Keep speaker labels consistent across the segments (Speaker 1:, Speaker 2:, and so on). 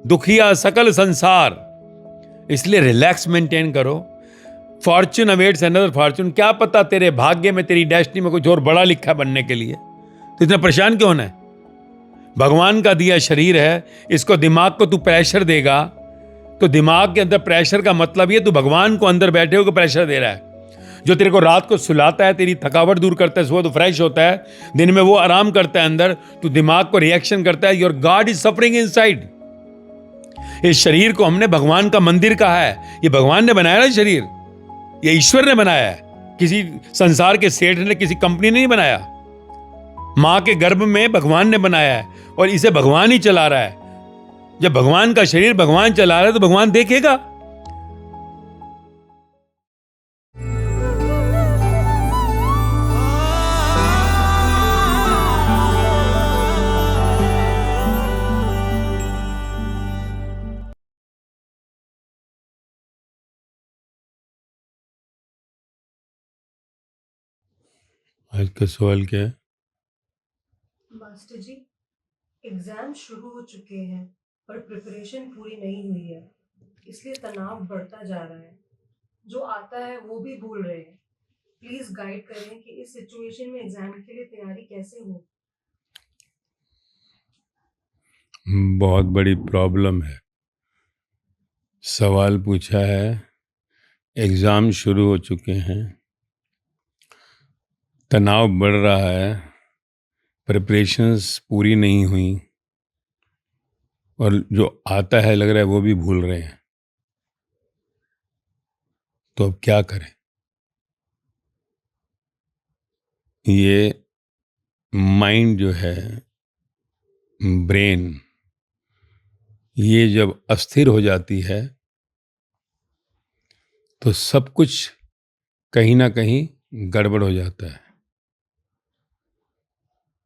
Speaker 1: दुखिया सकल संसार। इसलिए रिलैक्स मेंटेन करो। Fortune awaits another fortune. क्या पता तेरे भाग्य में, तेरी डेस्टिनी में कुछ और बड़ा लिखा है बनने के लिए, तो इतना परेशान क्यों होना है? भगवान का दिया शरीर है, इसको दिमाग को तू प्रेशर देगा तो दिमाग के अंदर प्रेशर का मतलब ये तू भगवान को अंदर बैठे हो प्रेशर दे रहा है। जो तेरे को रात को सुलाता है, तेरी थकावट दूर करता है, सुबह तो फ्रेश होता है, दिन में वो आराम करता है अंदर, तू दिमाग को रिएक्शन करता है। Your God is suffering inside. इस शरीर को हमने भगवान का मंदिर कहा है। ये भगवान ने बनाया ना शरीर, ये ईश्वर ने बनाया है। किसी संसार के सेठ ने, किसी कंपनी ने नहीं बनाया। मां के गर्भ में भगवान ने बनाया है और इसे भगवान ही चला रहा है। जब भगवान का शरीर भगवान चला रहा है तो भगवान देखेगा। आज का सवाल क्या है?
Speaker 2: मास्टर जी, एग्जाम शुरू हो चुके हैं पर प्रिपरेशन पूरी नहीं हुई है, इसलिए तनाव बढ़ता जा रहा है। जो आता है वो भी भूल रहे हैं। प्लीज गाइड करें कि इस सिचुएशन में एग्जाम के लिए तैयारी कैसे हो।
Speaker 1: बहुत बड़ी प्रॉब्लम है। सवाल पूछा है, एग्जाम शुरू हो चुके हैं, तनाव बढ़ रहा है, प्रिपरेशंस पूरी नहीं हुई और जो आता है लग रहा है वो भी भूल रहे हैं। तो अब क्या करें? ये माइंड जो है, ब्रेन, ये जब अस्थिर हो जाती है तो सब कुछ कहीं ना कहीं गड़बड़ हो जाता है।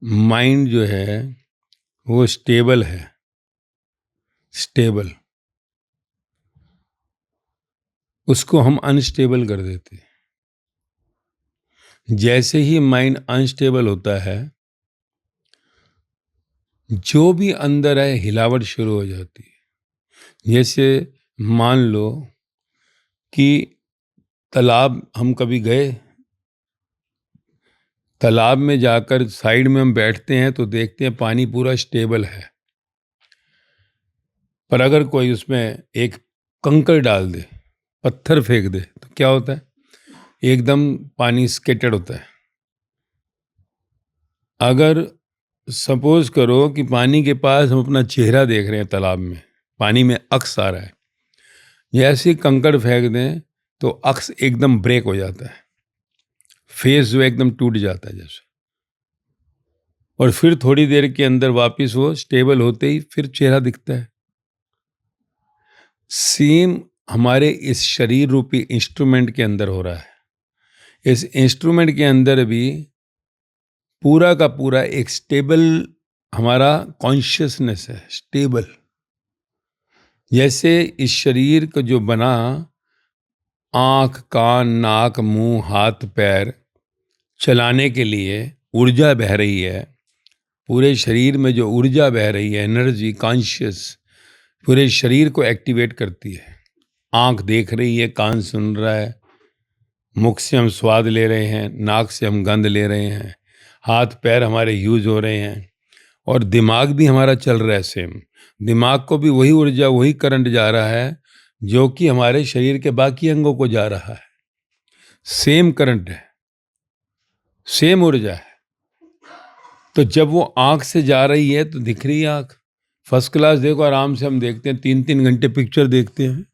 Speaker 1: माइंड जो है वो स्टेबल है, स्टेबल, उसको हम अनस्टेबल कर देते हैं। जैसे ही माइंड अनस्टेबल होता है, जो भी अंदर है हिलावट शुरू हो जाती है। जैसे मान लो कि तालाब, हम कभी गए, तालाब में जाकर साइड में हम बैठते हैं तो देखते हैं पानी पूरा स्टेबल है, पर अगर कोई उसमें एक कंकड़ डाल दे, पत्थर फेंक दे, तो क्या होता है? एकदम पानी स्केटर्ड होता है। अगर सपोज करो कि पानी के पास हम अपना चेहरा देख रहे हैं, तालाब में पानी में अक्स आ रहा है, जैसे ही कंकड़ फेंक दें तो अक्स एकदम ब्रेक हो जाता है, फेस जो एकदम टूट जाता है जैसे, और फिर थोड़ी देर के अंदर वापस वो स्टेबल होते ही फिर चेहरा दिखता है। सेम हमारे इस शरीर रूपी इंस्ट्रूमेंट के अंदर हो रहा है। इस इंस्ट्रूमेंट के अंदर भी पूरा का पूरा एक स्टेबल हमारा कॉन्शियसनेस है, स्टेबल। जैसे इस शरीर को जो बना, आंख, कान, नाक, मुंह, हाथ, पैर चलाने के लिए ऊर्जा बह रही है, पूरे शरीर में जो ऊर्जा बह रही है, एनर्जी, कॉन्शियस, पूरे शरीर को एक्टिवेट करती है। आंख देख रही है, कान सुन रहा है, मुख से हम स्वाद ले रहे हैं, नाक से हम गंध ले रहे हैं, हाथ पैर हमारे यूज हो रहे हैं, और दिमाग भी हमारा चल रहा है सेम। दिमाग को भी वही ऊर्जा, वही करंट जा रहा है जो कि हमारे शरीर के बाकी अंगों को जा रहा है। सेम करंट है, सेम ऊर्जा है। तो जब वो आंख से जा रही है तो दिख रही है आंख, फर्स्ट क्लास, देखो आराम से हम देखते हैं, 3-3 घंटे पिक्चर देखते हैं।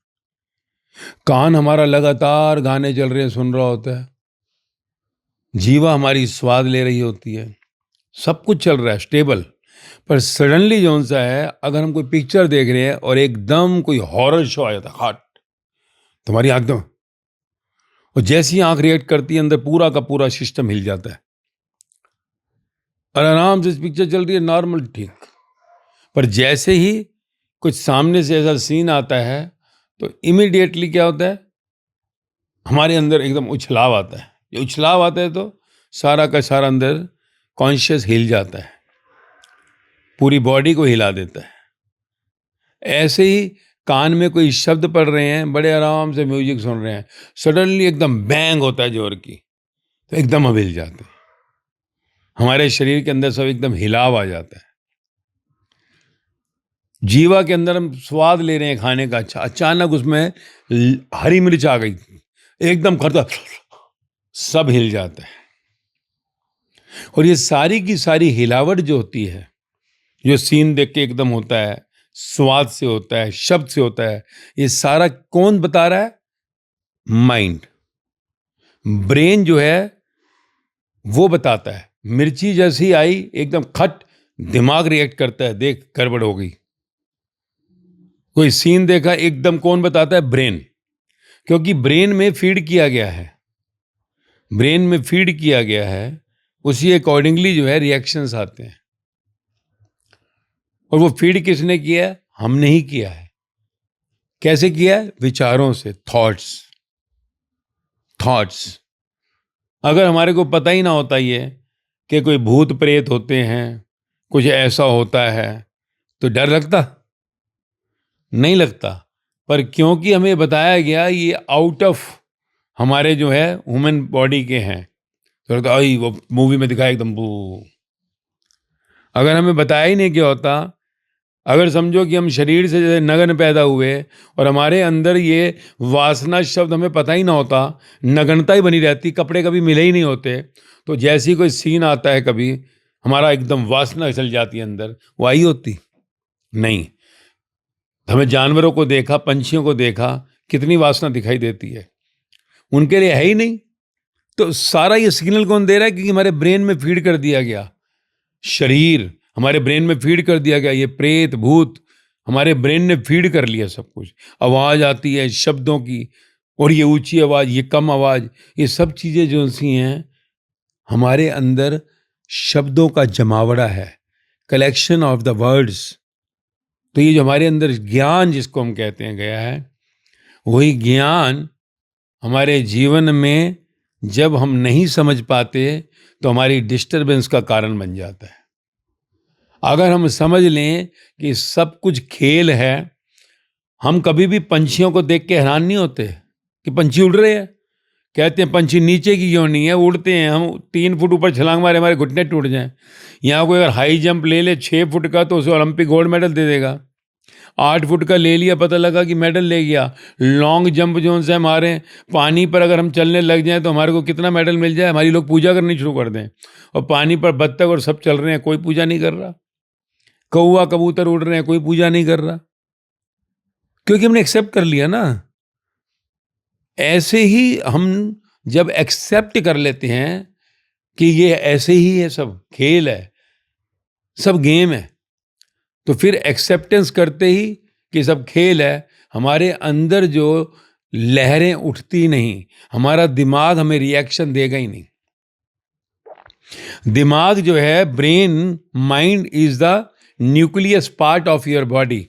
Speaker 1: कान हमारा लगातार गाने चल रहे हैं, सुन रहा होता है। जीवा हमारी स्वाद ले रही होती है, सब कुछ चल रहा है स्टेबल। पर सडनली जौन सा है, अगर हम कोई पिक्चर देख रहे हैं और एकदम कोई हॉरर शो आ जाता है, हट, तुम्हारी आंख दो, और जैसी आंख रिएक्ट करती है, अंदर पूरा का पूरा सिस्टम हिल जाता है। और आराम से पिक्चर चल रही है नॉर्मल, ठीक, पर जैसे ही कुछ सामने से ऐसा सीन आता है तो इमीडिएटली क्या होता है, हमारे अंदर एकदम उछलाव आता है। ये उछलाव आता है तो सारा का सारा अंदर कॉन्शियस हिल जाता है, पूरी बॉडी को हिला देता है। ऐसे ही कान में कोई शब्द पढ़ रहे हैं, बड़े आराम से म्यूजिक सुन रहे हैं, सडनली एकदम बैंग होता है जोर की, तो एकदम हम हिल जाते हैं। हमारे शरीर के अंदर सब एकदम हिलाव आ जाता है। जीवा के अंदर हम स्वाद ले रहे हैं खाने का, अच्छा अचानक उसमें हरी मिर्च आ गई, एकदम खरता, सब हिल जाता है। और ये सारी की सारी हिलावट जो होती है, जो सीन देख के एकदम होता है, स्वाद से होता है, शब्द से होता है, ये सारा कौन बता रहा है? माइंड, ब्रेन जो है वो बताता है। मिर्ची जैसी आई एकदम खट, दिमाग रिएक्ट करता है, देख गड़बड़ हो गई। कोई सीन देखा, एकदम कौन बताता है? ब्रेन, क्योंकि ब्रेन में फीड किया गया है, ब्रेन में फीड किया गया है, उसी अकॉर्डिंगली जो है रिएक्शंस आते हैं। और वो फीड किसने किया है? हमने ही किया है। कैसे किया है? विचारों से, थॉट्स। थॉट्स अगर हमारे को पता ही ना होता ये कि कोई भूत प्रेत होते हैं, कुछ ऐसा होता है, तो डर लगता? नहीं लगता। पर क्योंकि हमें बताया गया ये आउट ऑफ हमारे जो है ह्यूमन बॉडी के हैं, तो लगता आई वो मूवी में दिखाया एकदम बू। अगर हमें बताया ही नहीं क्या होता, अगर समझो कि हम शरीर से जैसे नगन पैदा हुए और हमारे अंदर ये वासना शब्द हमें पता ही ना होता, नगनता ही बनी रहती, कपड़े कभी मिले ही नहीं होते, तो जैसे ही कोई सीन आता है कभी, हमारा एकदम वासना चल जाती है अंदर, वो आई होती नहीं। हमें जानवरों को देखा, पंछियों को देखा, कितनी वासना दिखाई देती है, उनके लिए है ही नहीं। तो सारा ये सिग्नल कौन दे रहा है? क्योंकि हमारे ब्रेन में फीड कर दिया गया, शरीर हमारे ब्रेन में फीड कर दिया गया, ये प्रेत भूत हमारे ब्रेन ने फीड कर लिया सब कुछ। आवाज आती है शब्दों की, और ये ऊंची आवाज, ये कम आवाज, ये सब चीजें जो सी हैं, हमारे अंदर शब्दों का जमावड़ा है, कलेक्शन ऑफ द वर्ड्स। तो ये जो हमारे अंदर ज्ञान जिसको हम कहते हैं गया है, वही ज्ञान हमारे जीवन में जब हम नहीं समझ पाते तो हमारी डिस्टरबेंस का कारण बन जाता है। अगर हम समझ लें कि सब कुछ खेल है, हम कभी भी पंछियों को देख के हैरान नहीं होते कि पंछी उड़ रहे हैं। कहते हैं पंछी नीचे की क्यों नहीं है, उड़ते हैं। हम 3 फुट ऊपर छलांग मारे हमारे घुटने टूट जाएं। यहाँ कोई अगर हाई जंप ले ले 6 फुट का तो उसे ओलंपिक गोल्ड मेडल दे देगा। 8 फुट का ले लिया, पता लगा कि मेडल ले गया। लॉन्ग जंप जो से हमारे पानी पर अगर हम चलने लग जाएं तो हमारे को कितना मेडल मिल जाए, हमारी लोग पूजा करनी शुरू कर दें। और पानी पर बत्तख और सब चल रहे हैं, कोई पूजा नहीं कर रहा। कौवा कबूतर उड़ रहे हैं, कोई पूजा नहीं कर रहा, क्योंकि हमने एक्सेप्ट कर लिया ना। ऐसे ही हम जब एक्सेप्ट कर लेते हैं कि ये ऐसे ही है, सब खेल है, सब गेम है, तो फिर एक्सेप्टेंस करते ही कि सब खेल है, हमारे अंदर जो लहरें उठती नहीं, हमारा दिमाग हमें रिएक्शन देगा ही नहीं। दिमाग जो है, brain, mind is the nucleus part of your body.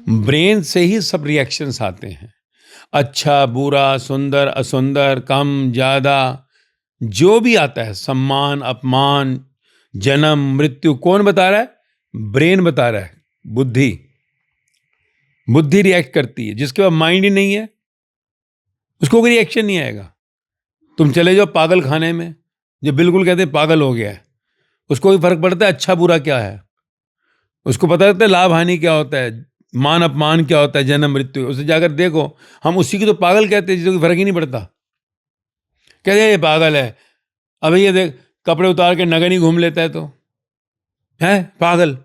Speaker 1: Brain से ही सब रिएक्शंस आते हैं, अच्छा बुरा, सुंदर असुंदर, कम ज्यादा, जो भी आता है, सम्मान अपमान, जन्म मृत्यु, कौन बता रहा है? ब्रेन बता रहा है, बुद्धि। बुद्धि रिएक्ट करती है। जिसके पास माइंड ही नहीं है उसको कोई रिएक्शन नहीं आएगा। तुम चले जाओ पागल खाने में, जो बिल्कुल कहते हैं पागल हो गया है, उसको कोई फर्क पड़ता है अच्छा बुरा क्या है? उसको पता रहता है लाभ हानि क्या होता है, मान अपमान क्या होता है, जन्म मृत्यु। उसे जाकर देखो, हम उसी को तो पागल कहते हैं जिसको कोई फर्क ही नहीं पड़ता। कहते हैं ये पागल है, अबे ये देख कपड़े उतार के नगन ही घूम लेता है, तो है पागल।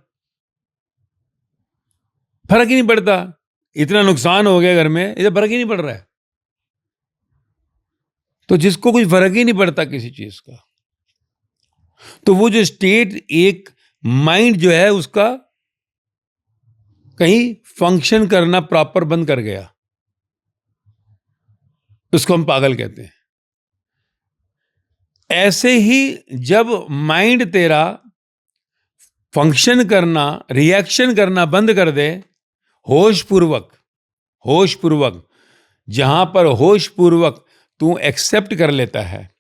Speaker 1: फर्क ही नहीं पड़ता, इतना नुकसान हो गया घर में, इसे फर्क ही नहीं पड़ रहा है। तो जिसको कोई फर्क ही नहीं पड़ता किसी चीज का, तो वो जो स्टेट, एक माइंड जो है उसका कहीं फंक्शन करना प्रॉपर बंद कर गया, उसको हम पागल कहते हैं। ऐसे ही जब माइंड तेरा फंक्शन करना, रिएक्शन करना बंद कर दे, होश पूर्वक, होश पूर्वक, जहां पर होश पूर्वक तू एक्सेप्ट कर लेता है,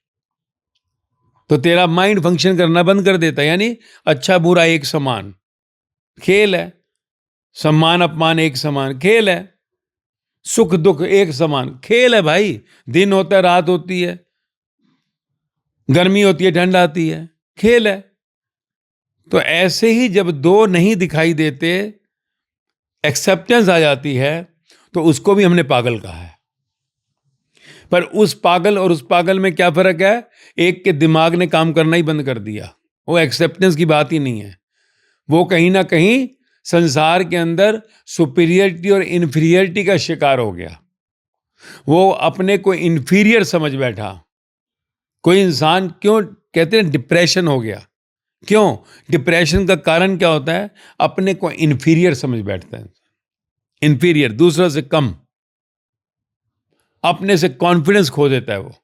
Speaker 1: तो तेरा माइंड फंक्शन करना बंद कर देता है। यानी अच्छा बुरा एक समान, खेल है। सम्मान अपमान एक समान, खेल है। सुख दुख एक समान, खेल है भाई। दिन होता है, रात होती है, गर्मी होती है, ठंड आती है, खेल है। तो ऐसे ही जब दो नहीं दिखाई देते, एक्सेप्टेंस आ जाती है, तो उसको भी हमने पागल कहा है। पर उस पागल और उस पागल में क्या फर्क है? एक के दिमाग ने काम करना ही बंद कर दिया, वो एक्सेप्टेंस की बात ही नहीं है। वो कहीं ना कहीं संसार के अंदर सुपीरियरिटी और इन्फीरियरिटी का शिकार हो गया। वो अपने को इन्फीरियर समझ बैठा। कोई इंसान, क्यों कहते हैं डिप्रेशन हो गया? क्यों? डिप्रेशन का कारण क्या होता है? अपने को इन्फीरियर समझ बैठता है। इन्फीरियर, दूसरों से कम, अपने से कॉन्फिडेंस खो देता है। वो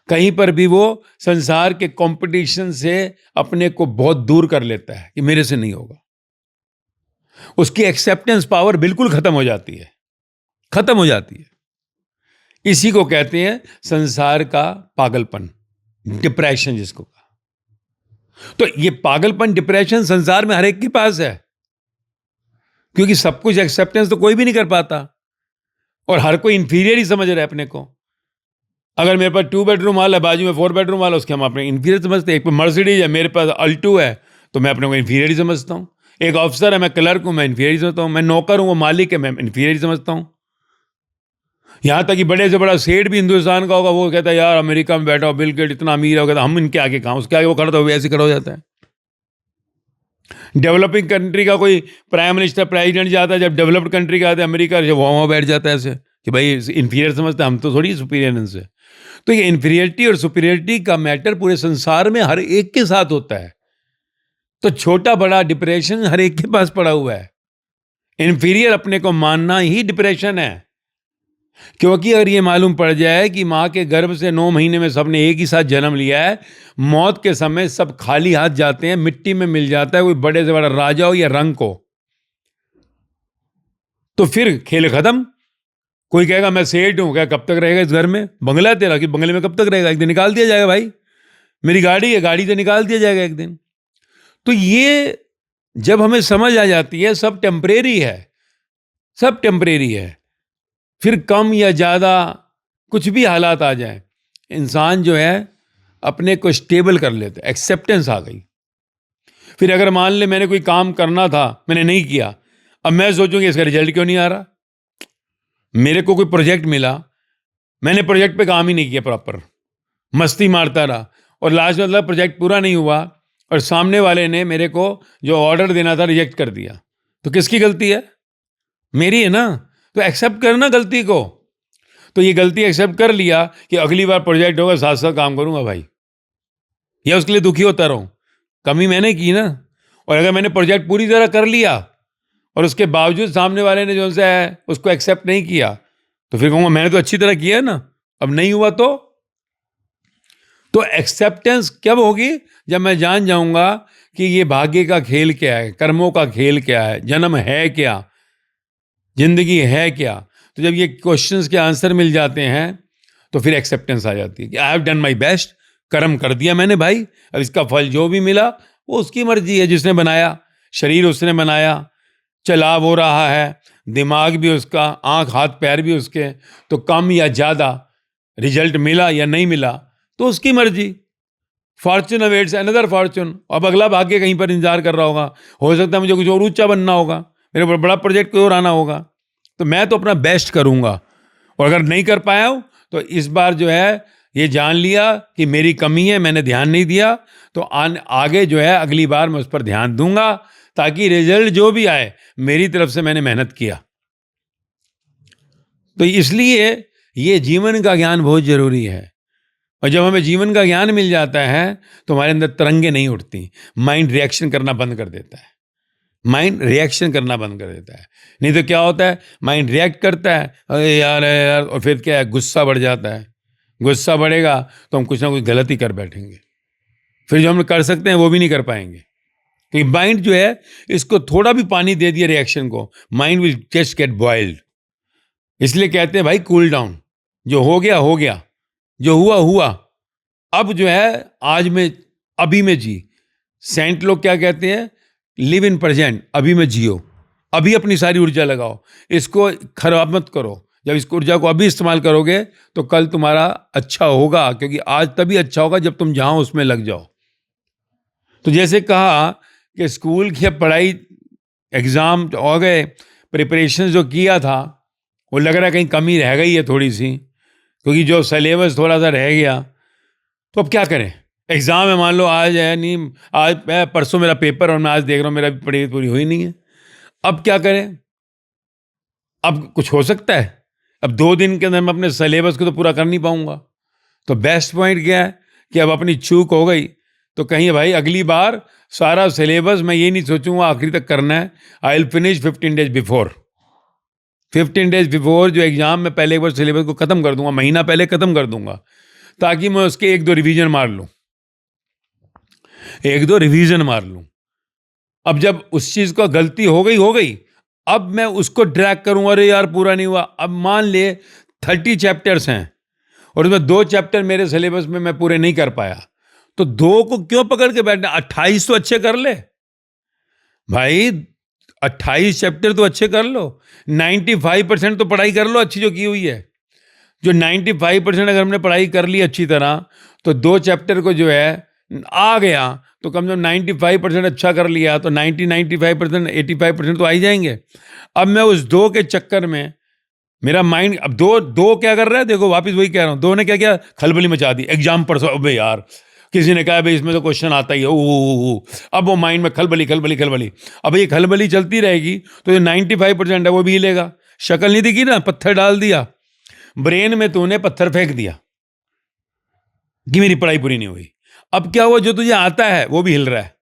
Speaker 1: कहीं पर भी वो संसार के कंपटीशन से अपने को बहुत दूर कर लेता है कि मेरे से नहीं होगा। उसकी एक्सेप्टेंस पावर बिल्कुल खत्म हो जाती है, खत्म हो जाती है। इसी को कहते हैं संसार का पागलपन, डिप्रेशन जिसको कहा। तो ये पागलपन, डिप्रेशन संसार में हर एक के पास है, क्योंकि सब कुछ एक्सेप्टेंस तो कोई भी नहीं कर पाता, और हर कोई इंफीरियर ही समझ रहा है अपने को। अगर मेरे पास 2 बेडरूम वाला है, बाजू में 4 बेडरूम वाला, उसके हम अपने इंफीरियर समझते हैं। एक पे मर्सिडीज है, मेरे पास अल्टो है, तो मैं अपने को इंफीरियर ही समझता हूँ। एक ऑफिसर है, मैं क्लर्क हूँ, मैं इंफीरियर समझता हूँ। मैं नौकर हूँ, वो मालिक है, मैं इंफीरियर समझता हूँ। यहाँ तक कि बड़े से बड़ा सेठ भी हिंदुस्तान का होगा, वो कहता है यार अमेरिका में बैठा हो, बिल गेट इतना अमीर है, कहता हम इनके आगे कहाँ, उसके आगे वो खड़ा तो ऐसे खड़ा हो जाता है। डेवलपिंग कंट्री का कोई प्राइम मिनिस्टर, प्रेसिडेंट जाता है, जब डेवलप्ड कंट्री का आता है अमेरिका, जब वहाँ बैठ जाता है ऐसे कि भाई इंफीरियर समझते हैं, हम तो थोड़ी सुपीरियर इनसे। तो ये इंफीरियरिटी और सुपीरियरिटी का मैटर पूरे संसार में हर एक के साथ होता है। तो छोटा बड़ा डिप्रेशन हर एक के पास पड़ा हुआ है। इंफीरियर अपने को मानना ही डिप्रेशन है। क्योंकि अगर ये मालूम पड़ जाए कि माँ के गर्भ से 9 महीने में सबने एक ही साथ जन्म लिया है, मौत के समय सब खाली हाथ जाते हैं, मिट्टी में मिल जाता है, कोई बड़े से बड़ा राजा हो या रंग को, तो फिर खेल खत्म। कोई कहेगा मैं सेठ हूं, क्या कब तक रहेगा इस घर में? बंगला है तेरा, कि बंगले में कब तक रहेगा? एक दिन निकाल दिया जाएगा भाई। मेरी गाड़ी है, गाड़ी से निकाल दिया जाएगा एक दिन। तो ये जब हमें समझ आ जाती है सब टेम्परेरी है, सब टेम्परेरी है, फिर कम या ज़्यादा कुछ भी हालात आ जाए, इंसान जो है अपने को स्टेबल कर लेता है, एक्सेप्टेंस आ गई। फिर अगर मान ले मैंने कोई काम करना था, मैंने नहीं किया, अब मैं सोचूंगी इसका रिजल्ट क्यों नहीं आ रहा। मेरे को कोई प्रोजेक्ट मिला, मैंने प्रोजेक्ट पे काम ही नहीं किया प्रॉपर, मस्ती मारता रहा, और लास्ट में मतलब प्रोजेक्ट पूरा नहीं हुआ, और सामने वाले ने मेरे को जो ऑर्डर देना था रिजेक्ट कर दिया, तो किसकी गलती है? मेरी है ना। तो एक्सेप्ट करना गलती को। तो ये गलती एक्सेप्ट कर लिया कि अगली बार प्रोजेक्ट होगा साथ साथ काम करूंगा भाई, या उसके लिए दुखी होता रहूं? कमी मैंने की ना। और अगर मैंने प्रोजेक्ट पूरी तरह कर लिया और उसके बावजूद सामने वाले ने जो है उसको एक्सेप्ट नहीं किया, तो फिर कहूंगा मैंने तो अच्छी तरह किया है ना, अब नहीं हुआ तो एक्सेप्टेंस कब होगी? जब मैं जान जाऊंगा कि ये भाग्य का खेल क्या है, कर्मों का खेल क्या है, जन्म है क्या, जिंदगी है क्या। तो जब ये क्वेश्चंस के आंसर मिल जाते हैं, तो फिर एक्सेप्टेंस आ जाती है कि I have done my best, कर्म कर दिया मैंने भाई, अब इसका फल जो भी मिला वो उसकी मर्जी है। जिसने बनाया, शरीर उसने बनाया, चला वो रहा है, दिमाग भी उसका, आंख हाथ पैर भी उसके, तो कम या ज्यादा रिजल्ट मिला या नहीं मिला तो उसकी मर्जी। Fortune awaits another Fortune. अब अगला भाग्य कहीं पर इंतजार कर रहा होगा, हो सकता है मुझे कुछ और ऊंचा बनना होगा, मेरे पर बड़ा प्रोजेक्ट कोई और आना होगा। तो मैं तो अपना बेस्ट करूंगा, और अगर नहीं कर पाया हूं तो इस बार जो है ये जान लिया कि मेरी कमी है, मैंने ध्यान नहीं दिया, तो आगे जो है अगली बार मैं उस पर ध्यान दूंगा, ताकि रिजल्ट जो भी आए मेरी तरफ से मैंने मेहनत किया। तो इसलिए ये जीवन का ज्ञान बहुत जरूरी है। और जब हमें जीवन का ज्ञान मिल जाता है तो हमारे अंदर तरंगे नहीं उठती, माइंड रिएक्शन करना बंद कर देता है। माइंड रिएक्शन करना बंद कर देता है। नहीं तो क्या होता है, माइंड रिएक्ट करता है, अरे यार, और फिर क्या है, गुस्सा बढ़ जाता है। गुस्सा बढ़ेगा तो हम कुछ ना कुछ गलती कर बैठेंगे, फिर जो हम कर सकते हैं वो भी नहीं कर पाएंगे, क्योंकि माइंड जो है इसको थोड़ा भी पानी दे दिया रिएक्शन को, mind will just get boiled. इसलिए कहते हैं भाई कूल डाउन, जो हो गया हो गया, जो हुआ हुआ, अब जो है आज में, अभी में जी। सेंट लोग क्या कहते हैं, लिव इन प्रेजेंट, अभी में जियो, अभी अपनी सारी ऊर्जा लगाओ, इसको खराब मत करो। जब इस ऊर्जा को अभी इस्तेमाल करोगे तो कल तुम्हारा अच्छा होगा, क्योंकि आज तभी अच्छा होगा जब तुम जहां उसमें लग जाओ। तो जैसे कहा कि स्कूल की पढ़ाई, एग्जाम हो गए, प्रिपरेशन जो किया था वो लग रहा है कहीं कमी रह गई है थोड़ी सी, क्योंकि जो सिलेबस थोड़ा सा रह गया। तो अब क्या करें? एग्जाम है, मान लो आज है, नहीं आज परसों मेरा पेपर और मैं आज देख रहा हूँ मेरा पढ़ाई पूरी हुई नहीं है। अब क्या करें? अब कुछ हो सकता है? अब 2 दिन के अंदर मैं अपने सिलेबस को तो पूरा कर नहीं पाऊंगा। तो बेस्ट पॉइंट क्या है कि अब अपनी चूक हो गई तो कहीं भाई अगली बार सारा सिलेबस मैं ये नहीं सोचूंगा आखिरी तक करना है। I will finish 15 days before. 15 days before जो एग्जाम में पहले एक बार सिलेबस को खत्म कर दूंगा, महीना पहले खत्म कर दूंगा, ताकि मैं उसके 1-2 रिवीजन मार लूं, 1-2 रिवीजन मार लूं। अब जब उस चीज का गलती हो गई, अब मैं उसको ड्रैग करूं, अरे यार पूरा नहीं हुआ। अब मान ले 30 चैप्टर्स हैं और उसमें 2 चैप्टर मेरे सिलेबस में मैं पूरे नहीं कर पाया, तो 2 को क्यों पकड़ के बैठना? 28 तो अच्छे कर ले भाई, 28 चैप्टर तो अच्छे कर लो, 95% तो पढ़ाई कर लो अच्छी जो की हुई है। जो 95% अगर हमने पढ़ाई कर ली अच्छी तरह, तो 2 चैप्टर को जो है आ गया तो कम से कम 95% अच्छा कर लिया, तो 95%, 85% तो आ ही जाएंगे। अब मैं उस 2 के चक्कर में मेरा माइंड, अब दो दो क्या कर रहा है, देखो वापस वही कह रहा हूँ, 2 ने क्या किया, खलबली मचा दी। एग्जाम परसों, अबे यार किसी ने कहा भाई इसमें तो क्वेश्चन आता ही है, ओ। अब वो माइंड में खलबली खलबली खलबली। अब ये खलबली चलती रहेगी तो जो 95% है वो भी हिलेगा। शक्ल नहीं दिखी ना, पत्थर डाल दिया ब्रेन में, तूने पत्थर फेंक दिया कि मेरी पढ़ाई पूरी नहीं हुई। अब क्या हुआ, जो तुझे आता है वो भी हिल रहा है,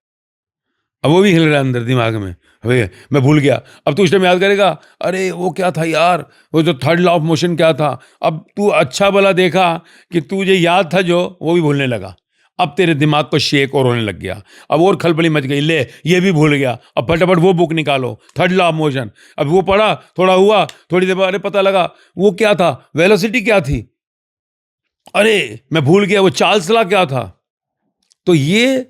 Speaker 1: अब वो भी हिल रहा है अंदर दिमाग में, अरे मैं भूल गया। अब तू उस टाइम याद करेगा, अरे वो क्या था यार, वो जो थर्ड लॉ ऑफ मोशन क्या था। अब तू अच्छा भला देखा कि तुझे याद था जो, वो भी भूलने लगा। अब तेरे दिमाग को शेक और होने लग गया, अब और खलबली मच गई, ले ये भी भूल गया। अब फटाफट वो बुक निकालो, थर्ड लॉ ऑफ मोशन। अब वो पढ़ा, थोड़ा हुआ, थोड़ी देर बाद अरे पता लगा वो क्या था, वेलोसिटी क्या थी, अरे मैं भूल गया वो चार्ल्स लॉ क्या था। तो ये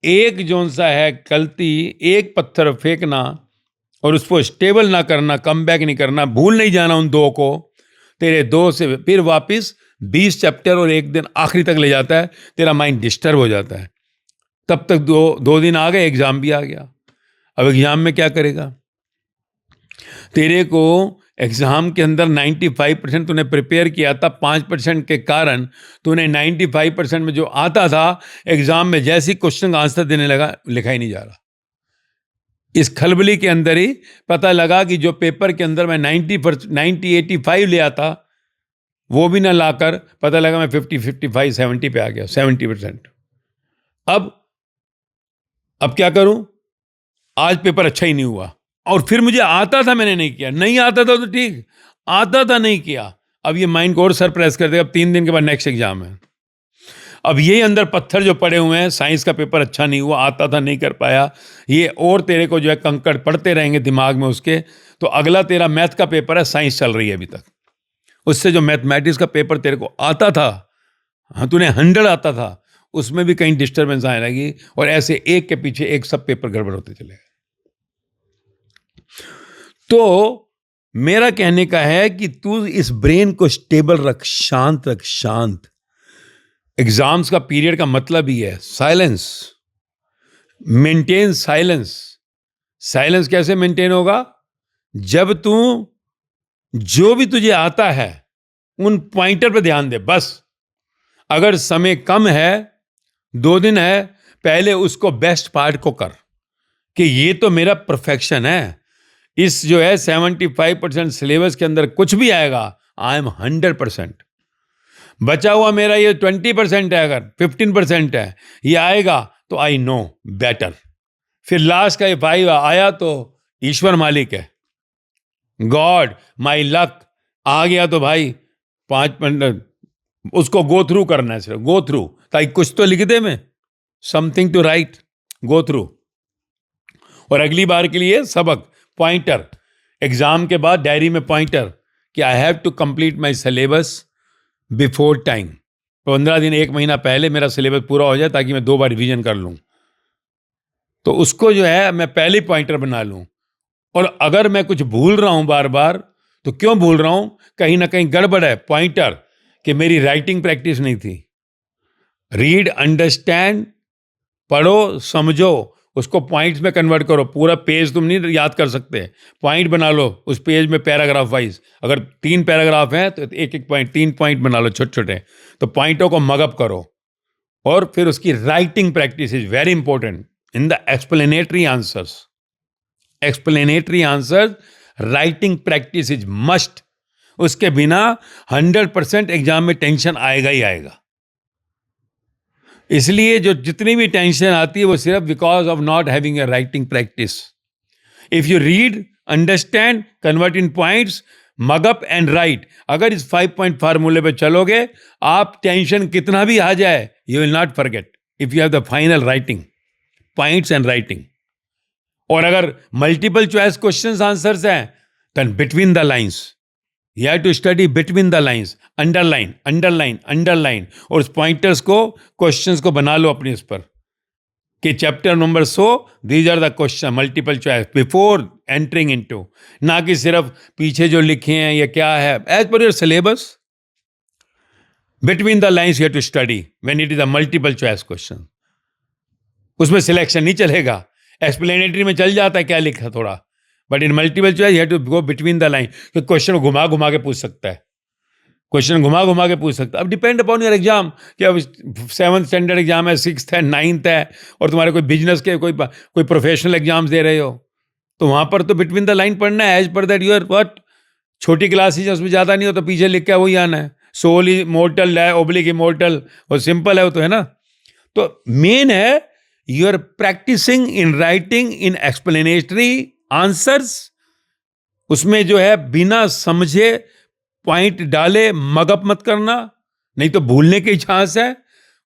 Speaker 1: एक जोन सा है गलती, एक पत्थर फेंकना और उसको स्टेबल ना करना, कम बैक नहीं करना, भूल नहीं जाना उन 2 को। तेरे 2 से फिर वापस 20 चैप्टर और एक दिन आखिरी तक ले जाता है, तेरा माइंड डिस्टर्ब हो जाता है। तब तक 2 दिन आ गए, एग्जाम भी आ गया। अब एग्जाम में क्या करेगा? तेरे को एग्जाम के अंदर 95% तूने प्रिपेयर किया था, 5% के कारण तूने 95% में जो आता था, एग्जाम में जैसे क्वेश्चन का आंसर देने लगा, लिखा ही नहीं जा रहा। इस खलबली के अंदर ही पता लगा कि जो पेपर के अंदर मैं 85 ले आता, वो भी ना लाकर पता लगा मैं 50, 55, 70 पे आ गया, 70%। अब क्या करूं? आज पेपर अच्छा ही नहीं हुआ, और फिर मुझे आता था मैंने नहीं किया, नहीं आता था तो ठीक, आता था नहीं किया। अब ये माइंड को और सरप्राइज कर देगा। अब 3 दिन के बाद नेक्स्ट एग्जाम है। अब यही अंदर पत्थर जो पड़े हुए हैं, साइंस का पेपर अच्छा नहीं हुआ, आता था नहीं कर पाया, ये और तेरे को जो है कंकड़ पड़ते रहेंगे दिमाग में उसके। तो अगला तेरा मैथ का पेपर है, साइंस चल रही है अभी तक, उससे जो मैथमेटिक्स का पेपर तेरे को आता था, हाँ तूने 100 आता था, उसमें भी कहीं डिस्टर्बेंस आने लगी, और ऐसे एक के पीछे एक सब पेपर गड़बड़ होते चले गए। तो मेरा कहने का है कि तू इस ब्रेन को स्टेबल रख, शांत रख, शांत। एग्जाम्स का पीरियड का मतलब ही है साइलेंस, मेंटेन साइलेंस। साइलेंस कैसे मेंटेन होगा? जब तू जो भी तुझे आता है उन पॉइंटर पे ध्यान दे बस। अगर समय कम है, 2 दिन है, पहले उसको बेस्ट पार्ट को कर कि ये तो मेरा परफेक्शन है, इस जो है 75% सिलेबस के अंदर कुछ भी आएगा, आई एम 100%। बचा हुआ मेरा ये 20% है, अगर 15% है, ये आएगा तो आई नो बेटर। फिर लास्ट का ये 5 आया तो ईश्वर मालिक है, गॉड माई लक आ गया तो भाई 5% उसको गो थ्रू करना है, सिर्फ गो थ्रू, ताकि कुछ तो लिख दे, मैं something to write, go through. और अगली बार के लिए सबक, पॉइंटर, एग्जाम के बाद डायरी में पॉइंटर कि I have to complete my syllabus before time. 15 दिन, 1 महीना पहले मेरा सिलेबस पूरा हो जाए ताकि मैं 2 बार रिवीजन कर लूं। तो उसको जो है मैं पहले पॉइंटर बना लूं। और अगर मैं कुछ भूल रहा हूं बार बार, तो क्यों भूल रहा हूं? कहीं ना कहीं गड़बड़ है, पॉइंटर, कि मेरी राइटिंग प्रैक्टिस नहीं थी। रीड, अंडरस्टैंड, पढ़ो, समझो, उसको पॉइंट्स में कन्वर्ट करो। पूरा पेज तुम नहीं याद कर सकते, पॉइंट बना लो उस पेज में पैराग्राफ वाइज। अगर 3 पैराग्राफ हैं तो एक एक पॉइंट, 3 पॉइंट बना लो छोटे छोटे। तो पॉइंटों को मगअप करो। और फिर उसकी writing practice is very important in the explanatory answers. Explanatory answer, writing practice is must. उसके बिना 100% एग्जाम में टेंशन आएगा ही आएगा। इसलिए जो जितनी भी टेंशन आती है वो सिर्फ because of not having a writing practice. If you read, understand, convert in points, mug up and right, अगर इस 5 पॉइंट फार्मूले पे चलोगे, आप टेंशन कितना भी आ जाए, you will not forget if you have the final writing, points and writing. और अगर मल्टीपल चॉइस क्वेश्चंस आंसर्स हैं, then between the lines you have to study, between the lines, underline underline underline. और उस pointers को, questions को बना लो अपने इस पर कि chapter number 100 these are the question multiple choice before entering into, ना कि सिर्फ पीछे जो लिखे हैं या क्या है, as per your syllabus. Between the lines you have to study when it is a multiple choice question. उसमें सिलेक्शन नहीं चलेगा, एक्सप्लेनेटरी में चल जाता है क्या लिखा थोड़ा, but in multiple choice you have to go between the line. क्योंकि क्वेश्चन घुमा घुमा के पूछ सकता है, क्वेश्चन घुमा घुमा के पूछ सकता है। अब डिपेंड अपॉन योर एग्जाम, कि अब 7th स्टैंडर्ड एग्जाम है, 6th है, 9th है, और तुम्हारे कोई बिजनेस के कोई प्रोफेशनल एग्जाम्स दे रहे हो, तो वहां पर तो बिटवीन द लाइन पढ़ना है। As per that your what, छोटी क्लासेज उसमें ज्यादा नहीं हो, तो पीछे लिख के वही आना है। सोल इमोर्टल है, ओब्लिक इमोर्टल, और सिंपल है वो तो, है ना। तो मेन है you are practising in writing in explanatory answers. उसमें जो है बिना समझे पॉइंट डाले मगअप मत करना, नहीं तो भूलने की चांस है।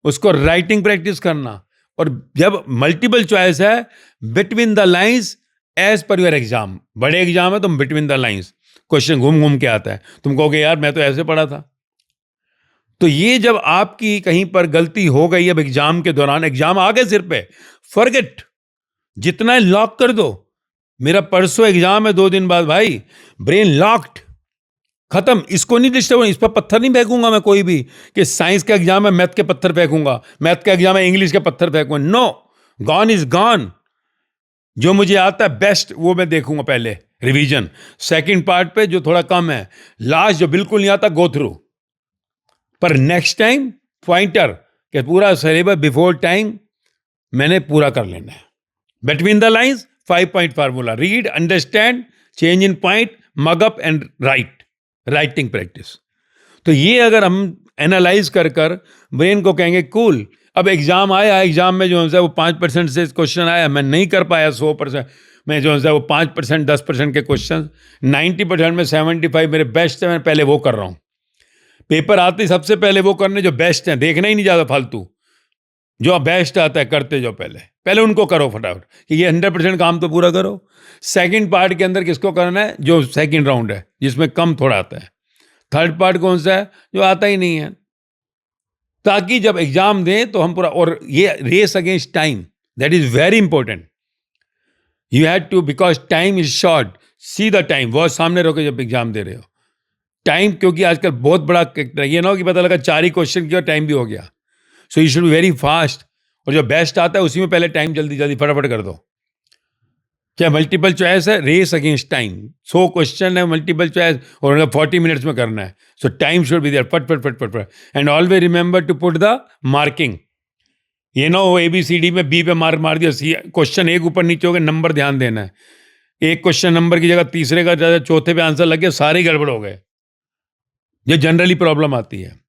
Speaker 1: उसको राइटिंग प्रैक्टिस करना। और जब मल्टीपल चॉइस है, between the lines as per your exam. बड़े एग्जाम है तो बिटवीन द लाइंस क्वेश्चन घूम घूम के आता है, तुम कहोगे यार मैं तो ऐसे पढ़ा था। तो ये जब आपकी कहीं पर गलती हो गई, अब एग्जाम के दौरान, एग्जाम आ गए सिर पे, फॉरगेट, जितना लॉक कर दो। मेरा परसों एग्जाम है 2 दिन बाद, भाई ब्रेन लॉक्ड, खत्म। इसको नहीं डिस्टर्ब, इस पर पत्थर नहीं फेंकूंगा मैं कोई भी, कि साइंस का एग्जाम है मैथ के पत्थर फेंकूंगा, मैथ का एग्जाम है इंग्लिश के पत्थर फेंकूंगा। No, gone is gone. जो मुझे आता है बेस्ट वो मैं देखूंगा पहले, रिवीजन। सेकंड पार्ट पे जो थोड़ा कम है, लास्ट जो बिल्कुल नहीं आता, गो थ्रू। पर नेक्स्ट टाइम पॉइंटर कि पूरा सिलेबस बिफोर टाइम मैंने पूरा कर लेना है। Between the lines 5 point formula, read, understand, change in point, mug up and right, writing practice. तो ये अगर हम एनालाइज कर कर ब्रेन को कहेंगे कूल, अब एग्जाम आया, एग्जाम में जो है वो 5% से क्वेश्चन आया, मैं नहीं कर पाया 100% में, जो है वो 5% 10% के क्वेश्चन, 90% में 75 मेरे बेस्ट है, मैं पहले वो कर रहा हूँ। पेपर आते सबसे पहले वो करने जो बेस्ट हैं, देखना ही नहीं ज़्यादा फालतू, जो बेस्ट आता है करते जो पहले उनको करो फटाफट, कि ये 100% काम तो पूरा करो। सेकंड पार्ट के अंदर किसको करना है? जो सेकंड राउंड है जिसमें कम थोड़ा आता है। थर्ड पार्ट कौन सा है? जो आता ही नहीं है। ताकि जब एग्जाम दें तो हम पूरा, और ये race against time, that is very important. You have to, because time is short, see the time, बहुत सामने रहो जब एग्जाम दे रहे हो। टाइम, क्योंकि आजकल बहुत बड़ा, ये ना हो कि पता लगा 4 ही क्वेश्चन किया, टाइम भी हो गया। So you should be very fast, और जो बेस्ट आता है उसी में पहले टाइम जल्दी जल्दी फटाफट कर दो। क्या मल्टीपल चॉइस है? रेस अगेंस्ट टाइम, 100 क्वेश्चन है मल्टीपल चॉइस, और उन्हें 40 मिनट्स में करना है। So time should be there, फट फट फट फट फट, and always remember to put the marking. ये ना हो ABCD में B पे मार्क मार दिया, क्वेश्चन एक ऊपर नीचे हो गए, नंबर ध्यान देना है। एक क्वेश्चन नंबर की जगह तीसरे का ज्यादा, चौथे पे आंसर लग गया, सारे गड़बड़ हो गए। ये जनरली प्रॉब्लम आती है।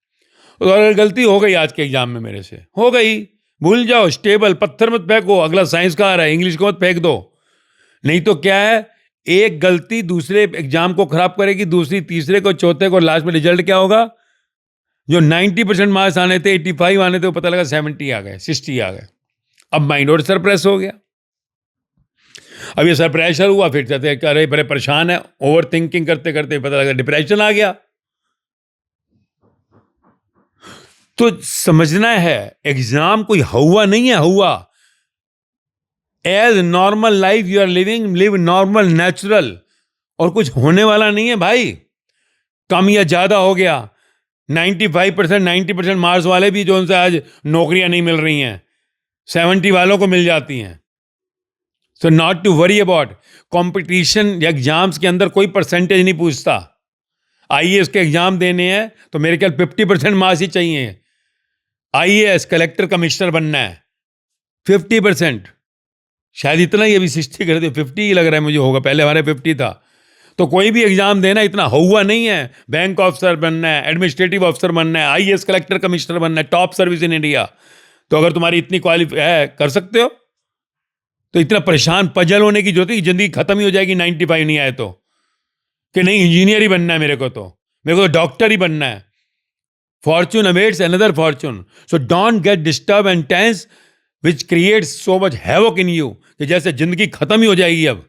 Speaker 1: और अगर गलती हो गई आज के एग्जाम में मेरे से, हो गई, भूल जाओ, स्टेबल, पत्थर मत फेंको, अगला साइंस का आ रहा है, इंग्लिश को मत फेंक दो। नहीं तो क्या है, एक गलती दूसरे एग्जाम को खराब करेगी, दूसरी तीसरे को, चौथे को, लास्ट में रिजल्ट क्या होगा? जो 90% मार्क्स आने थे, 85 आने थे, वो पता लगा 70 आ गए, 60 आ गए। अब माइंड और सरप्रेस हो गया। अब ये सरप्रेशर हुआ, फिर कहते अरे बड़े परेशान है, ओवर थिंकिंग करते करते पता लगा डिप्रेशन आ गया। तो समझना है, एग्जाम कोई हुआ नहीं है, हुआ as normal life you are living, live normal natural. और कुछ होने वाला नहीं है भाई। कम या ज्यादा हो गया, 95%, 90% मार्क्स वाले भी जो उनसे आज नौकरियां नहीं मिल रही हैं, 70 वालों को मिल जाती हैं। So not to worry about competition. Exams के अंदर कोई परसेंटेज नहीं पूछता। आईएएस के एग्जाम देने हैं तो मेरे ख्याल 50% मार्क्स ही चाहिए। आईएएस कलेक्टर कमिश्नर बनना है, 50%, शायद इतना ही, अभी 60 कर दे, 50 ही लग रहा है मुझे होगा, पहले हमारे 50 था। तो कोई भी एग्जाम देना इतना हुआ नहीं है। बैंक ऑफिसर बनना है, एडमिनिस्ट्रेटिव ऑफिसर बनना है, आईएएस कलेक्टर कमिश्नर बनना है, टॉप सर्विस इन इंडिया। तो अगर तुम्हारी इतनी क्वालिफाई है, कर सकते हो। तो इतना परेशान पजल होने की जरूरत है, जिंदगी खत्म ही हो जाएगी 95 नहीं आए तो, कि नहीं इंजीनियर ही बनना है मेरे को तो डॉक्टर ही बनना है। Fortune awaits another fortune, so don't get disturb and tense which creates so much havoc in you, कि जैसे जिंदगी खत्म ही हो जाएगी। अब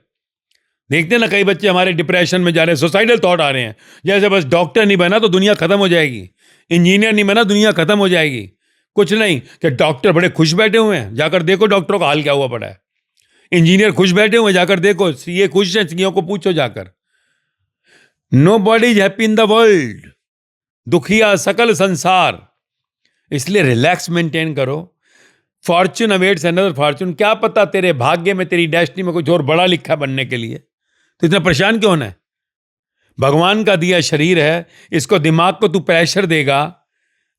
Speaker 1: देखते हैं ना, कई बच्चे हमारे डिप्रेशन में जा रहे हैं, सुसाइडल थॉट आ रहे हैं, जैसे बस डॉक्टर नहीं बना तो दुनिया खत्म हो जाएगी, इंजीनियर नहीं बना दुनिया खत्म हो जाएगी। कुछ नहीं कि डॉक्टर बड़े खुश बैठे हुए हैं, जाकर देखो डॉक्टरों का हाल क्या हुआ पड़ा है। इंजीनियर खुश बैठे हुए हैं, जाकर देखो, सीए खुश है, सीईओ को पूछो जाकर। Nobody is happy in the world, दुखिया सकल संसार। इसलिए रिलैक्स मेंटेन करो। फॉर्च्यून अवेट्स अनदर फॉर्च्यून, क्या पता तेरे भाग्य में, तेरी डेस्टिनी में कुछ और बड़ा लिखा बनने के लिए। तो इतना परेशान क्यों होना है? भगवान का दिया शरीर है, इसको दिमाग को तू प्रेशर देगा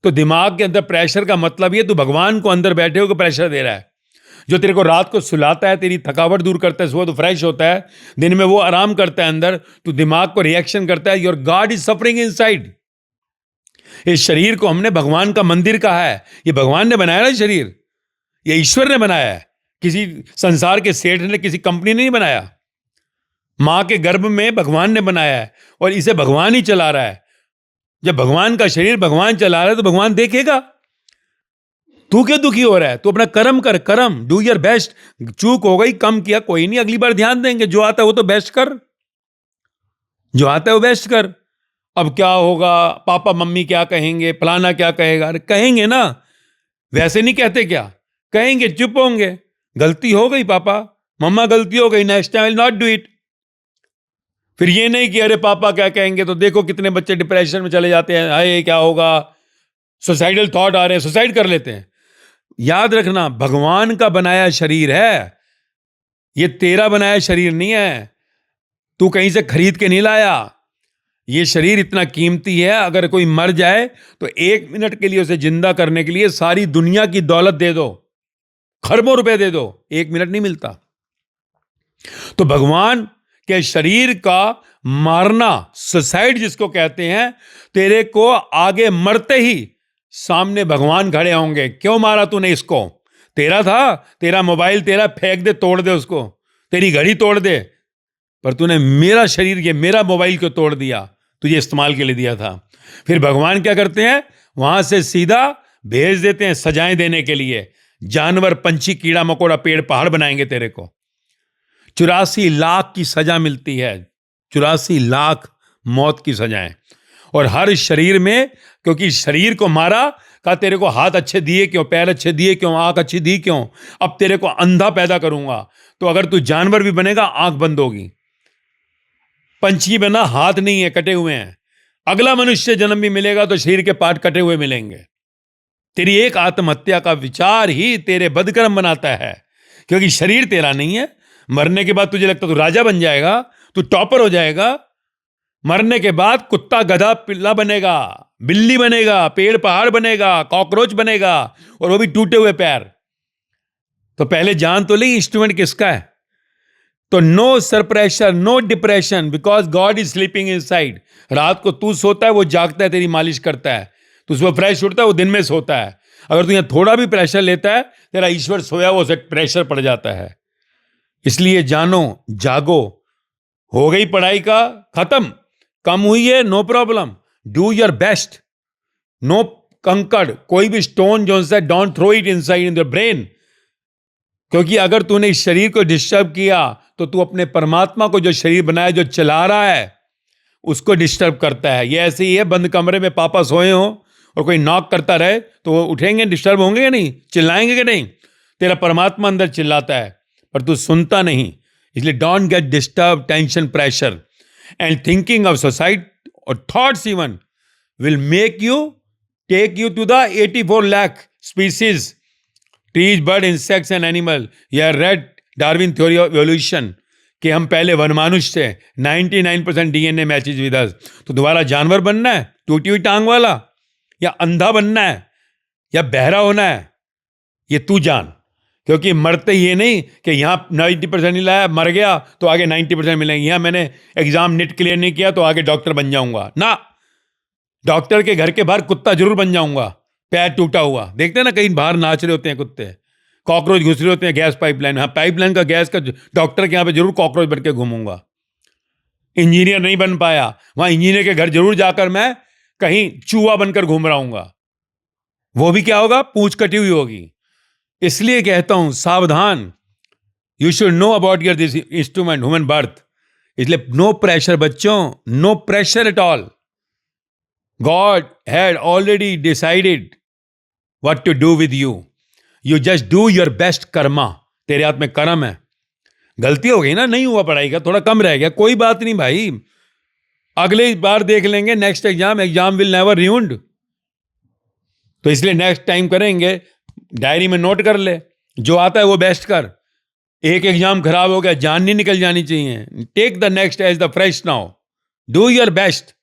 Speaker 1: तो दिमाग के अंदर प्रेशर का मतलब ये तू भगवान को अंदर बैठे होकर प्रेशर दे रहा है। जो तेरे को रात को सुलाता है, तेरी थकावट दूर करता है, सुबह तो फ्रेश होता है, दिन में वो आराम करता है अंदर, तू दिमाग को रिएक्शन करता है। Your God is suffering inside. इस शरीर को हमने भगवान का मंदिर कहा है। ये भगवान ने बनाया ना शरीर, ये ईश्वर ने बनाया है, किसी संसार के सेठ ने, किसी कंपनी ने नहीं बनाया। मां के गर्भ में भगवान ने बनाया है और इसे भगवान ही चला रहा है। जब भगवान का शरीर भगवान चला रहा है तो भगवान देखेगा। तू क्यों दुखी हो रहा है? तू अपना कर्म कर, कर्म, डू योर बेस्ट। चूक हो गई, कम किया, कोई नहीं, अगली बार ध्यान देंगे। जो आता है वो तो बेस्ट कर, जो आता है वो बेस्ट कर। अब क्या होगा, पापा मम्मी क्या कहेंगे, फलाना क्या कहेगा, अरे कहेंगे ना, वैसे नहीं कहते क्या? कहेंगे, चुप होंगे। गलती हो गई पापा मम्मा, गलती हो गई, next time will not do it. फिर ये नहीं कि अरे पापा क्या कहेंगे। तो देखो कितने बच्चे डिप्रेशन में चले जाते हैं, हाय क्या होगा, सुसाइडल थॉट आ रहे हैं, सुसाइड कर लेते हैं। याद रखना, भगवान का बनाया शरीर है, ये तेरा बनाया शरीर नहीं है, तू कहीं से खरीद के नहीं लाया। ये शरीर इतना कीमती है, अगर कोई मर जाए तो 1 मिनट के लिए उसे जिंदा करने के लिए सारी दुनिया की दौलत दे दो, खरबों रुपए दे दो, 1 मिनट नहीं मिलता। तो भगवान के शरीर का मारना, सुसाइड जिसको कहते हैं, तेरे को आगे मरते ही सामने भगवान खड़े होंगे। क्यों मारा तूने इसको? तेरा था, तेरा मोबाइल तेरा, फेंक दे, तोड़ दे उसको, तेरी घड़ी तोड़ दे, पर तूने मेरा शरीर, ये मेरा मोबाइल को तोड़ दिया, तुझे इस्तेमाल के लिए दिया था। फिर भगवान क्या करते हैं, वहां से सीधा भेज देते हैं सजाएं देने के लिए। जानवर, पंछी, कीड़ा मकोड़ा, पेड़ पहाड़ बनाएंगे तेरे को। 84 लाख की सजा मिलती है, 84 लाख मौत की सजाएं। और हर शरीर में, क्योंकि शरीर को मारा, कहा तेरे को हाथ अच्छे दिए क्यों, पैर अच्छे दिए क्यों, आंख अच्छी दी क्यों, अब तेरे को अंधा पैदा करूंगा। तो अगर तू जानवर भी बनेगा, आंख बंद होगी। पंछी बना, हाथ नहीं है, कटे हुए हैं। अगला मनुष्य जन्म भी मिलेगा तो शरीर के पार्ट कटे हुए मिलेंगे। तेरी एक आत्महत्या का विचार ही तेरे बदकर्म बनाता है, क्योंकि शरीर तेरा नहीं है। मरने के बाद तुझे लगता तू राजा बन जाएगा, तू टॉपर हो जाएगा। मरने के बाद कुत्ता, गधा, पिल्ला बनेगा, बिल्ली बनेगा, पेड़ पहाड़ बनेगा, कॉकरोच बनेगा, और वो भी टूटे हुए पैर। तो पहले जान तो ले इंस्ट्रूमेंट किसका है। तो no suppression, no depression, because God is sleeping inside. रात को तू सोता है, वो जागता है, तेरी मालिश करता है। तू सुबह फ्रेश उठता है, वो दिन में सोता है। अगर तू यहां थोड़ा भी प्रेशर लेता है, तेरा ईश्वर सोया वो से प्रेशर पड़ जाता है। इसलिए जानो, जागो। हो गई पढ़ाई का खत्म, कम हुई है, no problem, do your best. No कंकड़, कोई भी स्टोन जो है, don't throw it inside in the brain. क्योंकि अगर तूने इस शरीर को डिस्टर्ब किया तो तू अपने परमात्मा को, जो शरीर बनाया, जो चला रहा है, उसको डिस्टर्ब करता है। ये ऐसे ही है, बंद कमरे में पापा सोए हो और कोई नॉक करता रहे तो वो उठेंगे, डिस्टर्ब होंगे या नहीं, चिल्लाएंगे कि नहीं? तेरा परमात्मा अंदर चिल्लाता है, पर तू सुनता नहीं, इसलिए don't get disturb, tension, pressure and thinking of society और thoughts even will make you, take you to the 84 lakh species, trees, bird, insects and animal. You have read Darwin theory of evolution कि हम पहले वनमानुष थे, 99% DNA matches with us. तो दोबारा जानवर बनना है, टूटी हुई टांग वाला, या अंधा बनना है, या बहरा होना है, ये तू जान। क्योंकि मरते ये नहीं कि यहाँ 90% नहीं लाया, मर गया तो आगे 90% मिलेंगे, यहाँ मैंने एग्जाम नेट क्लियर नहीं किया तो आगे डॉक्टर बन जाऊंगा ना, डॉक्टर के घर के बाहर कुत्ता जरूर बन जाऊंगा, पैर टूटा हुआ। देखते हैं ना कहीं बाहर नाच रहे होते हैं कुत्ते, कॉकरोच घुस रहे होते हैं गैस पाइपलाइन, हाँ पाइपलाइन का गैस का डॉक्टर के यहाँ पे जरूर कॉकरोच बन के घूमूंगा। इंजीनियर नहीं बन पाया, वहां इंजीनियर के घर जरूर जाकर मैं कहीं चूहा बनकर घूम रहा हूंगा, वो भी क्या होगा, पूंछ कटी हुई होगी। इसलिए कहता हूं सावधान, you should know about your this instrument human birth. इसलिए नो प्रेशर बच्चों, no pressure at all. God had already decided what to do with you. You just do your best karma. तेरे हाथ में कर्म है। गलती हो गई ना, नहीं हुआ पढ़ाई का, थोड़ा कम रह गया, कोई बात नहीं भाई, अगले बार देख लेंगे, नेक्स्ट एग्जाम विल नेवर रियून्ड। तो इसलिए नेक्स्ट टाइम करेंगे, डायरी में नोट कर ले, जो आता है वो बेस्ट कर। एक एग्जाम खराब हो गया, जान नहीं निकल जानी चाहिए। Take the next as the fresh now, do your best.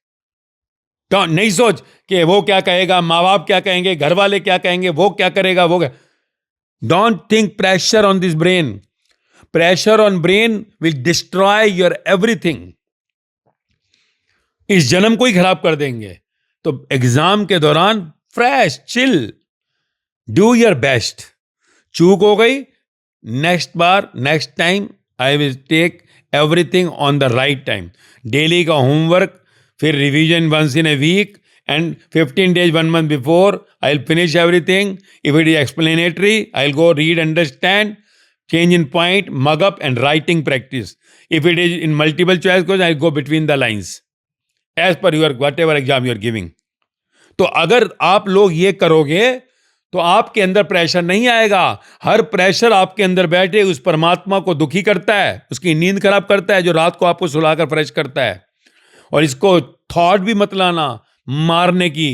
Speaker 1: तो नहीं सोच कि वो क्या कहेगा, माँ बाप क्या कहेंगे, घर वाले क्या कहेंगे, वो क्या करेगा, वो क्या। Don't think pressure on this brain. Pressure on brain will destroy your everything. इस जन्म को ही खराब कर देंगे। तो एग्जाम के दौरान fresh, chill, do your best. चूक हो गई, नेक्स्ट बार, next time I will take everything on the right time. Daily का होमवर्क, फिर revision once in a week and 15 days 1 month before I'll finish everything. If it is explanatory, I'll go read, understand, change in point, mug up and writing practice. If it is in multiple choice question, I'll go between the lines as per your whatever exam you are giving. तो अगर आप लोग ये करोगे तो आपके अंदर pressure नहीं आएगा। हर प्रेशर आपके अंदर बैठे उस परमात्मा को दुखी करता है, उसकी नींद खराब करता है, जो रात को आपको सुलाकर फ्रेश करता है। और इसको थॉट भी मत लाना मारने की,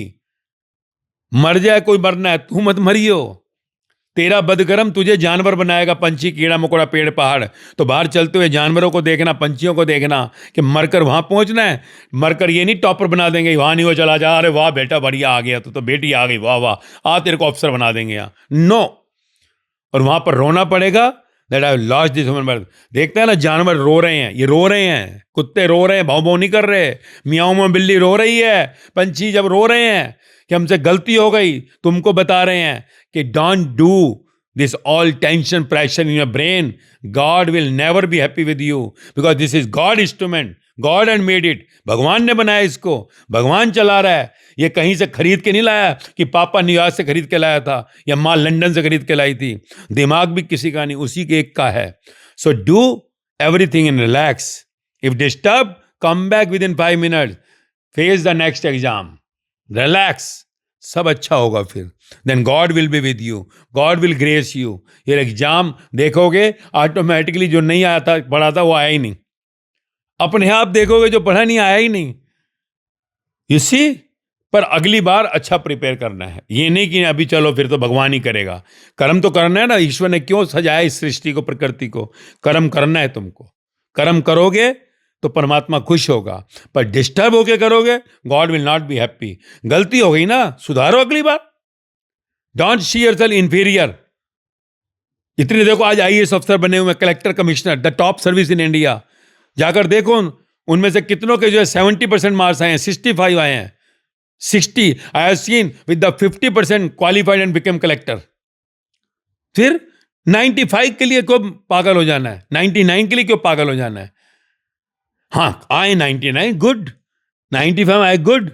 Speaker 1: मर जाए कोई मरना है, तू मत मरियो। तेरा बदकर्म तुझे जानवर बनाएगा, पंछी, कीड़ा मकोड़ा, पेड़ पहाड़। तो बाहर चलते हुए जानवरों को देखना, पंछियों को देखना कि मरकर वहां पहुंचना है। मरकर ये नहीं टॉपर बना देंगे, वहां नहीं, वो चला जा, अरे वाह बेटा बढ़िया आ गया, तो बेटी आ गई, वाह वाह, आ तेरे को अफसर बना देंगे यहाँ, नो। और वहां पर रोना पड़ेगा, that I lost this human birth. देखते हैं ना जानवर रो रहे हैं, ये रो रहे हैं, कुत्ते रो रहे हैं, भाव भाव नहीं कर रहे, मियाओं में बिल्ली रो रही है, पंछी जब रो रहे हैं कि हमसे गलती हो गई, तुमको बता रहे हैं कि don't do this all tension pressure in your brain. God will never be happy with you because this is God instrument, God and made it. भगवान ने बनाया इसको, भगवान चला रहा है। ये कहीं से खरीद के नहीं लाया कि पापा न्यूयॉर्क से खरीद के लाया था या माँ लंदन से खरीद के लाई थी। दिमाग भी किसी का नहीं, उसी के एक का है। So do everything in relax. If disturb, come back within 5 minutes, face the next exam, relax, सब अच्छा होगा। फिर then God will be with you, God will grace you. ये एग्जाम देखोगे ऑटोमेटिकली, जो नहीं आया था पढ़ा था वो आया ही नहीं, अपने आप देखोगे जो पढ़ा नहीं आया ही नहीं, यू सी। पर अगली बार अच्छा प्रिपेयर करना है, ये नहीं कि अभी चलो फिर तो भगवान ही करेगा। कर्म तो करना है ना, ईश्वर ने क्यों सजाया इस सृष्टि को, प्रकृति को, कर्म करना है तुमको। कर्म करोगे तो परमात्मा खुश होगा, पर डिस्टर्ब होके करोगे, God will not be happy. गलती हो गई ना, सुधारो अगली बार। Don't see yourself inferior. इतने देखो आज IAS अफसर बने हुए, collector, commissioner, the top service in India. जाकर देखो उनमें से कितनों के जो है 70% मार्क्स आए हैं, 65 आए हैं, 60। I have seen with the 50% qualified and become collector. फिर 95 के लिए क्यों पागल हो जाना है, 99 के लिए क्यों पागल हो जाना है। हाँ आए 99, गुड, 95 आए, good.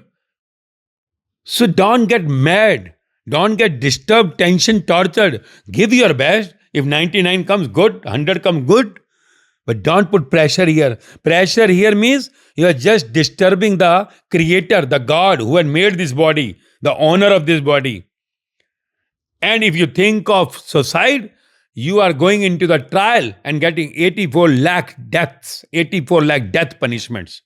Speaker 1: So don't get mad, don't get disturb, tension, tortured, give your best. If 99 comes, good, 100 come, good. But don't put pressure here. Pressure here means you are just disturbing the creator, the God who had made this body, the owner of this body. And if you think of suicide, you are going into the trial and getting 84 lakh deaths, 84 lakh death punishments.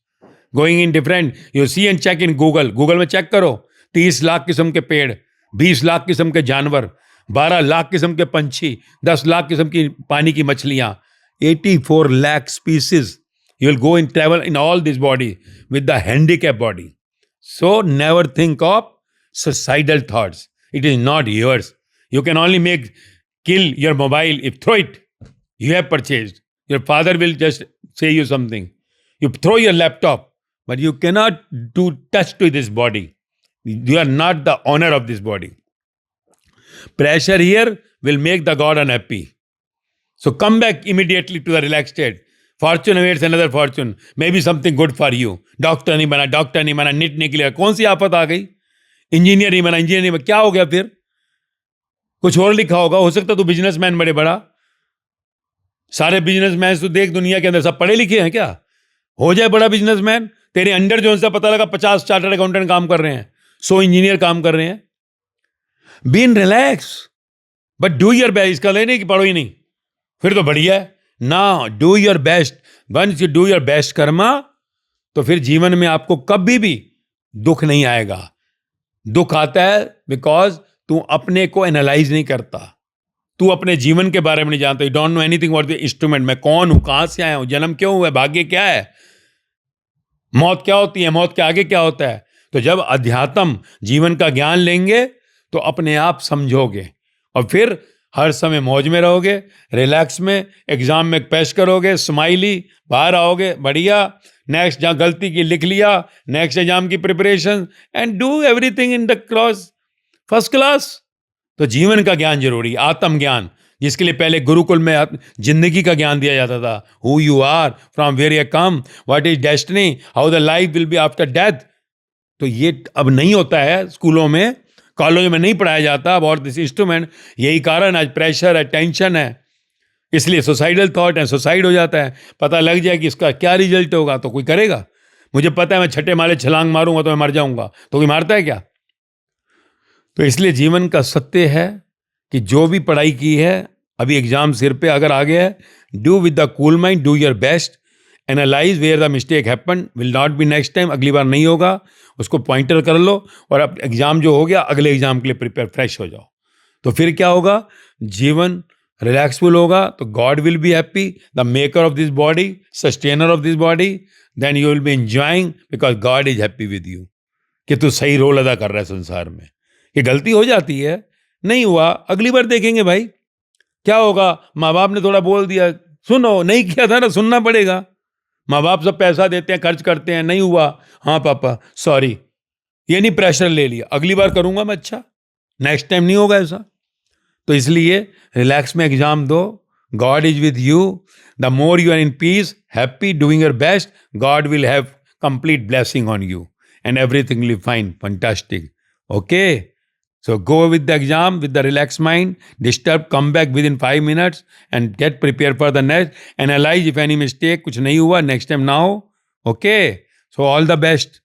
Speaker 1: Going in different, you see and check in Google. Google में check करो, 30 लाख किस्म के पेड़, 20 लाख किस्म के जानवर, 12 लाख किस्म के पंछी, 10 लाख किस्म की पानी की मछलियां, 84 lakh species. You will go and travel in all this body with the handicapped body. So never think of suicidal thoughts. It is not yours. You can only kill your mobile if throw it. You have purchased. Your father will just say you something. You throw your laptop, but you cannot do touch to this body. You are not the owner of this body. Pressure here will make the God unhappy. So come back immediately to the relaxed state. Fortune awaits another fortune. Maybe something good for you. Doctor नहीं बना, NEET निकलेगा. कौन सी आफत आ गई? Engineer नहीं बना, engineer नहीं बना, क्या हो गया फिर? कुछ और लिखा होगा, हो सकता तो बिजनेसमैन बड़े बड़ा. सारे बिजनेसमैन तो देख दुनिया के अंदर सब पढ़े लिखे हैं क्या? हो जाए बड़ा बिजनेसमैन. तेरे अंडर जो सा पता लगा 50 चार्टर्ड अकाउंटेंट काम कर रहे हैं, 100 इंजीनियर काम कर रहे हैं. Be in relax, but do your best. इसका नहीं कि पढ़ो ही नहीं, फिर तो बढ़िया है ना. Do your best. Once you do your best karma, तो फिर जीवन में आपको कभी भी दुख नहीं आएगा. दुख आता है बिकॉज तू अपने को एनालाइज नहीं करता, तू अपने जीवन के बारे में नहीं जानता. You don't know anything about the instrument. मैं कौन हूं, कहां से आया हूं, जन्म क्यों हुआ है, भाग्य क्या है, मौत क्या होती है, मौत के आगे क्या होता है. तो जब अध्यात्म जीवन का ज्ञान लेंगे तो अपने आप समझोगे और फिर हर समय मौज में रहोगे, रिलैक्स में. एग्जाम में पेश करोगे, स्माइली बाहर आओगे, बढ़िया. नेक्स्ट जहाँ गलती की लिख लिया, नेक्स्ट एग्जाम की preparation and do everything in the cross first class. तो जीवन का ज्ञान जरूरी, आत्म ज्ञान, जिसके लिए पहले गुरुकुल में जिंदगी का ज्ञान दिया जाता था. Who you are, from where you come, what is destiny, how the life will be after death. तो ये अब नहीं होता है, स्कूलों में कॉलेज में नहीं पढ़ाया जाता अबाउट दिस इंस्ट्रूमेंट. यही कारण आज प्रेशर है, टेंशन है, इसलिए सुसाइडल थॉट है, सुसाइड हो जाता है. पता लग जाए कि इसका क्या रिजल्ट होगा तो कोई करेगा. मुझे पता है मैं 6ठे माले छलांग मारूंगा तो मैं मर जाऊंगा, तो कोई मारता है क्या? तो इसलिए जीवन का सत्य है कि जो भी पढ़ाई की है, अभी एग्जाम सिर पे अगर आ गया है, do with the cool mind, do your best, analyse where the mistake happen, will not be next time, अगली बार नहीं होगा. उसको पॉइंटर कर लो और अब एग्जाम जो हो गया, अगले एग्जाम के लिए प्रिपेयर फ्रेश हो जाओ. तो फिर क्या होगा, जीवन रिलैक्सफुल होगा. तो God will be happy, the maker of this body, sustainer of this body. Then you will be enjoying because God is happy with you कि तू सही रोल अदा कर रहा है संसार में. ये गलती हो जाती है, नहीं हुआ, अगली बार देखेंगे भाई क्या होगा. माँ बाप ने थोड़ा बोल दिया, सुनो, नहीं किया था ना, सुनना पड़ेगा. माँ बाप सब पैसा देते हैं, खर्च करते हैं, नहीं हुआ, हाँ पापा सॉरी. ये नहीं प्रेशर ले लिया, अगली बार करूंगा मैं, अच्छा नेक्स्ट टाइम नहीं होगा ऐसा. तो इसलिए रिलैक्स में एग्जाम दो. God is with you. The more you are in peace, happy, doing your best, God will have complete blessing on you and everything will be fine, fantastic. Okay, so go with the exam with the relaxed mind, disturb, come back within 5 minutes and get prepared for the next. Analyze if any mistake, कुछ नहीं हुआ, next time now. Okay, so all the best.